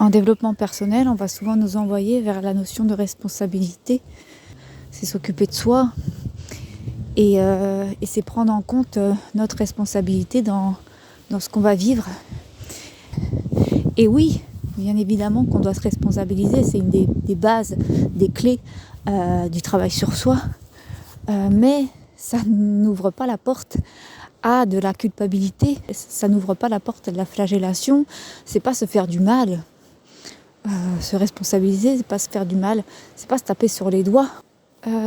En développement personnel, on va souvent nous envoyer vers la notion de responsabilité. C'est s'occuper de soi et c'est prendre en compte notre responsabilité dans ce qu'on va vivre. Et oui, bien évidemment qu'on doit se responsabiliser, c'est une des bases, des clés du travail sur soi. Mais ça n'ouvre pas la porte à de la culpabilité, ça n'ouvre pas la porte à de la flagellation, c'est pas se faire du mal. Se responsabiliser, c'est pas se faire du mal, c'est pas se taper sur les doigts.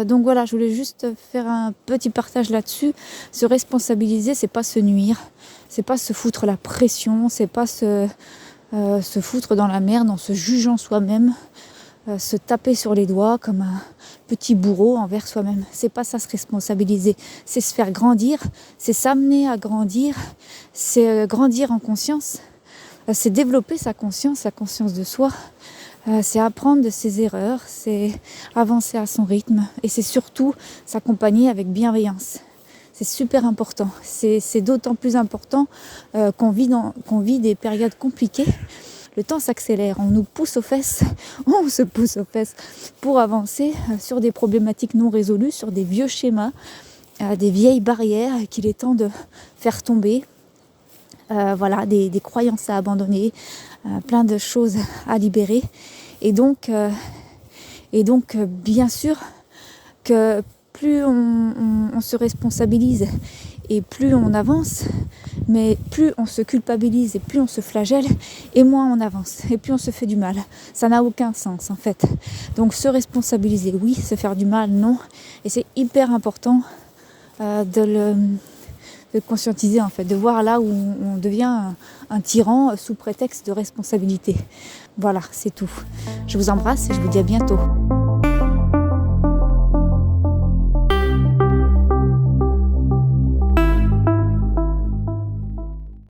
Donc voilà, je voulais juste faire un petit partage là-dessus. Se responsabiliser, c'est pas se nuire, c'est pas se foutre la pression, c'est pas se foutre dans la merde en se jugeant soi-même, se taper sur les doigts comme un petit bourreau envers soi-même. C'est pas ça, se responsabiliser, c'est se faire grandir, c'est s'amener à grandir, c'est grandir en conscience. C'est développer sa conscience de soi, c'est apprendre de ses erreurs, c'est avancer à son rythme et c'est surtout s'accompagner avec bienveillance. C'est super important, c'est d'autant plus important qu'on vit des périodes compliquées. Le temps s'accélère, on nous pousse aux fesses, on se pousse aux fesses pour avancer sur des problématiques non résolues, sur des vieux schémas, des vieilles barrières qu'il est temps de faire tomber. Voilà, des croyances à abandonner, plein de choses à libérer. Et donc bien sûr que plus on se responsabilise et plus on avance, mais plus on se culpabilise et plus on se flagelle, et moins on avance, et plus on se fait du mal. Ça n'a aucun sens en fait. Donc se responsabiliser, oui, se faire du mal, non. Et c'est hyper important de conscientiser en fait, de voir là où on devient un tyran sous prétexte de responsabilité. Voilà, c'est tout. Je vous embrasse et je vous dis à bientôt.